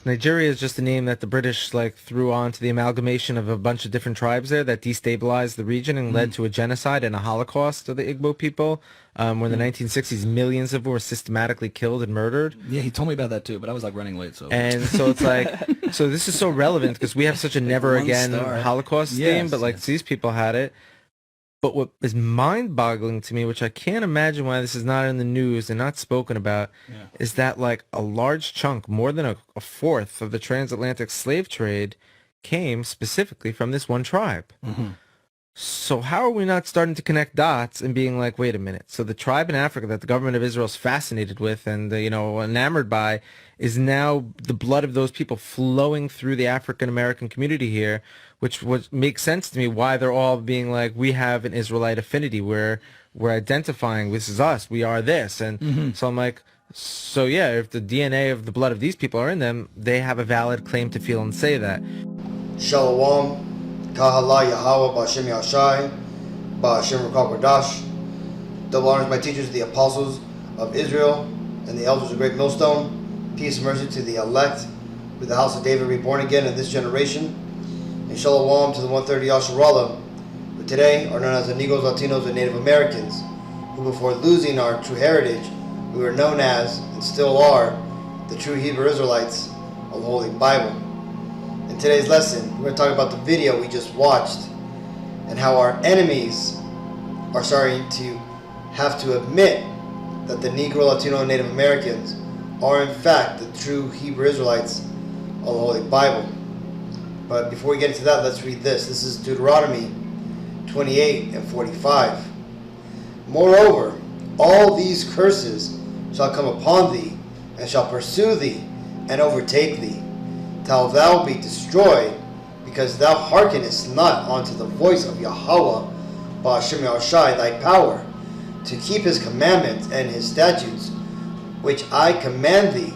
Nigeria is just a name that the British threw on to the amalgamation of a bunch of different tribes there that destabilized the region and led to a genocide and a Holocaust of the Igbo people. Where in the 1960s, millions of them were systematically killed and murdered. Yeah, he told me about that too, but I was running late, so. And so it's so this is so relevant because we have such a never again Holocaust theme, but these people had it. But what is mind-boggling to me, which I can't imagine why this is not in the news and not spoken about, is that a large chunk, more than a fourth of the transatlantic slave trade came specifically from this one tribe. Mm-hmm. So how are we not starting to connect dots and being wait a minute. So the tribe in Africa that the government of Israel is fascinated with and, enamored by is now the blood of those people flowing through the African-American community here, which makes sense to me why they're all being we have an Israelite affinity. We're identifying, this is us, we are this. And so I'm so yeah, if the DNA of the blood of these people are in them, they have a valid claim to feel and say that. Shalom. Kahala Yahweh Ba'Shem Yashai Ba'Shem Rakal Bardash. Double honors my teachers, the apostles of Israel, and the elders of Great Millstone. Peace and mercy to the elect, with the house of David reborn again in this generation. And Shalom to the 130 Yasharallah, who today are known as the Negroes, Latinos, and Native Americans, who before losing our true heritage, we were known as, and still are, the true Hebrew Israelites of the Holy Bible. In today's lesson, we're going to talk about the video we just watched and how our enemies are starting to have to admit that the Negro, Latino, and Native Americans are in fact the true Hebrew Israelites of the Holy Bible. But before we get into that, let's read this. This is Deuteronomy 28 and 45. Moreover, all these curses shall come upon thee, and shall pursue thee, and overtake thee, till thou be destroyed, because thou hearkenest not unto the voice of Yahweh, Ba'Shem Yahshai, thy power, to keep his commandments and his statutes, which I command thee,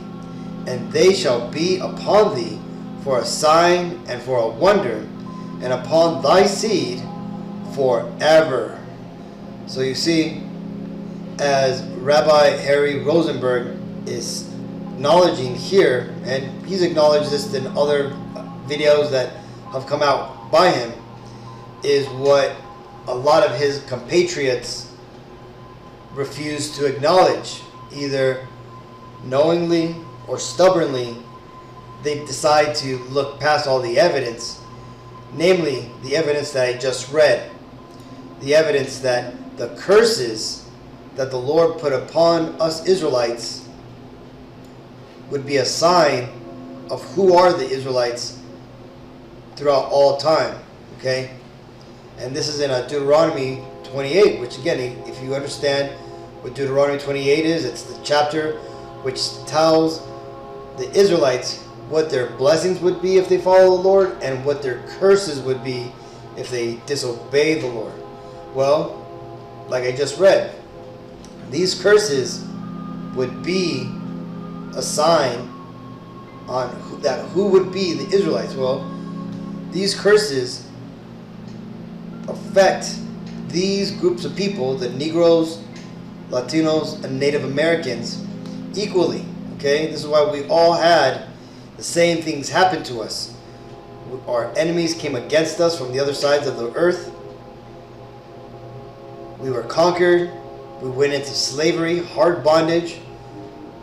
and they shall be upon thee for a sign and for a wonder, and upon thy seed forever. So you see, as Rabbi Harry Rosenberg is acknowledging here, and he's acknowledged this in other videos that have come out by him, is what a lot of his compatriots refuse to acknowledge. Either knowingly or stubbornly, they decide to look past all the evidence, namely the evidence that I just read, the evidence that the curses that the Lord put upon us Israelites would be a sign of who are the Israelites throughout all time. Okay? And this is in Deuteronomy 28, which again, if you understand what Deuteronomy 28 is, it's the chapter which tells the Israelites what their blessings would be if they follow the Lord and what their curses would be if they disobey the Lord. Well, like I just read, these curses would be a sign on who would be the Israelites. Well, these curses affect these groups of people, the Negroes, Latinos, and Native Americans, equally. Okay, this is why we all had the same things happen to us. Our enemies came against us from the other sides of the earth. We were conquered. We went into slavery, hard bondage.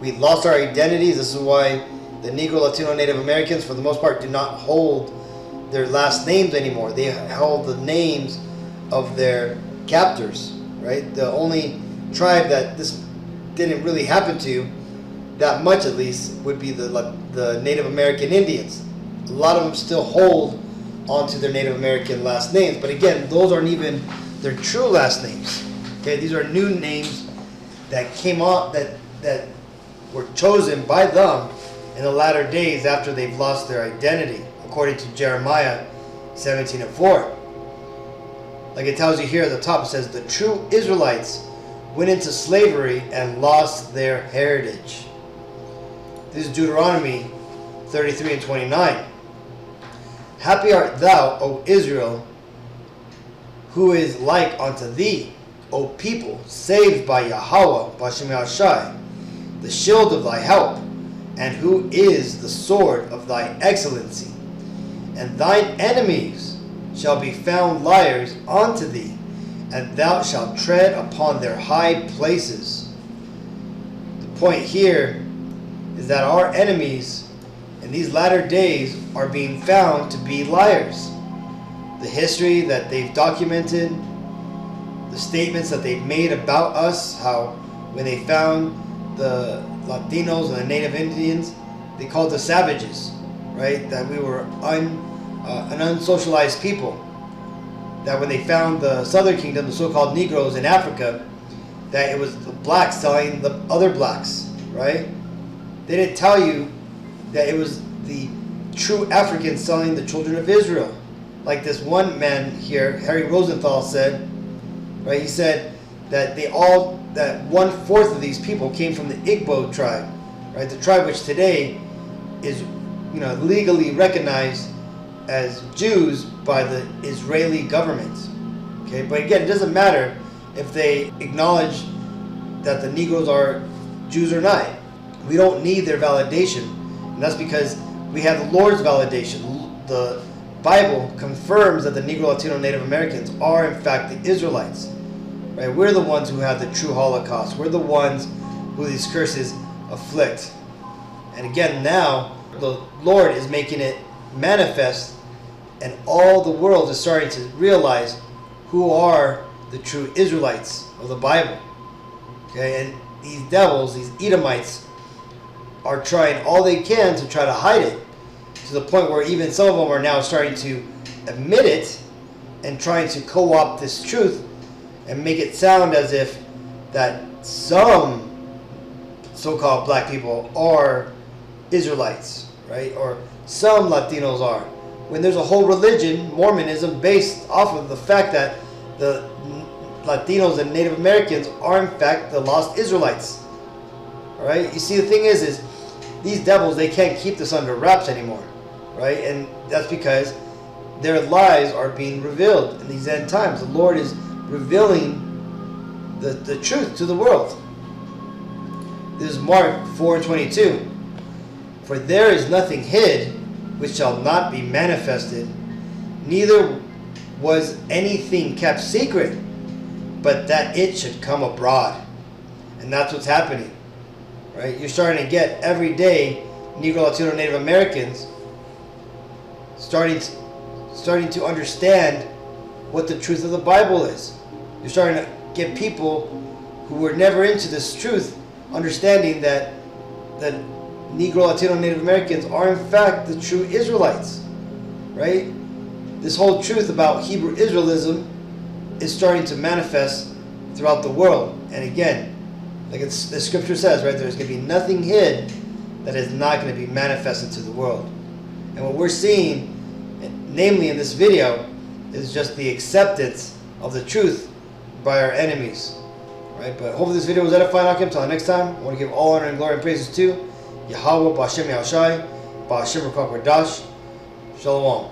We lost our identities. This is why the Negro, Latino, Native Americans, for the most part, do not hold their last names anymore. They held the names of their captors, right? The only tribe that this didn't really happen to, that much at least, would be the Native American Indians. A lot of them still hold onto their Native American last names, but again, those aren't even their true last names. Okay, these are new names that came on, that were chosen by them in the latter days after they've lost their identity, according to Jeremiah 17 and 4. Like it tells you here at the top, it says, the true Israelites went into slavery and lost their heritage. This is Deuteronomy 33 and 29. Happy art thou, O Israel, who is like unto thee, O people, saved by Yahweh, Ba'Shem Yahshai, the shield of thy help, and who is the sword of thy excellency. And thine enemies shall be found liars unto thee, and thou shalt tread upon their high places. The point here is that our enemies in these latter days are being found to be liars. The history that they've documented, the statements that they've made about us, how when they found the Latinos and the Native Indians, they called us savages, right? That we were an unsocialized people. That when they found the Southern Kingdom, the so-called Negroes in Africa, that it was the blacks selling the other blacks, right? They didn't tell you that it was the true Africans selling the children of Israel. Like this one man here, Harry Rosenthal, said, right? He said that that 1/4 of these people came from the Igbo tribe, right? The tribe which today is, legally recognized as Jews by the Israeli government. Okay, but again, it doesn't matter if they acknowledge that the Negroes are Jews or not. We don't need their validation, and that's because we have the Lord's validation. The Bible confirms that the Negro, Latino, Native Americans are in fact the Israelites. Right? We're the ones who have the true Holocaust. We're the ones who these curses afflict. And again, now the Lord is making it manifest, and all the world is starting to realize who are the true Israelites of the Bible. Okay, and these devils, these Edomites, are trying all they can to try to hide it, to the point where even some of them are now starting to admit it and trying to co-opt this truth and make it sound as if that some so-called black people are Israelites, right? Or some Latinos are. When there's a whole religion, Mormonism, based off of the fact that the Latinos and Native Americans are in fact the lost Israelites. All right? You see, the thing is these devils, they can't keep this under wraps anymore, right? And that's because their lies are being revealed in these end times. The Lord is revealing the truth to the world. This is Mark 4:22. For there is nothing hid which shall not be manifested, neither was anything kept secret, but that it should come abroad. And that's what's happening, right? You're starting to get every day Negro, Latino, Native Americans starting to understand what the truth of the Bible is. You're starting to get people who were never into this truth understanding that Negro, Latino, Native Americans are in fact the true Israelites, right? This whole truth about Hebrew Israelism is starting to manifest throughout the world. And again, like the scripture says, right, there's going to be nothing hid that is not going to be manifested to the world. And what we're seeing, namely in this video, is just the acceptance of the truth by our enemies, right? But hopefully this video was edifying. Until next time, I want to give all honor and glory and praises to Yahweh, Ba'Shem Yahushai, Ba'Shem Rakak Radash. Shalom.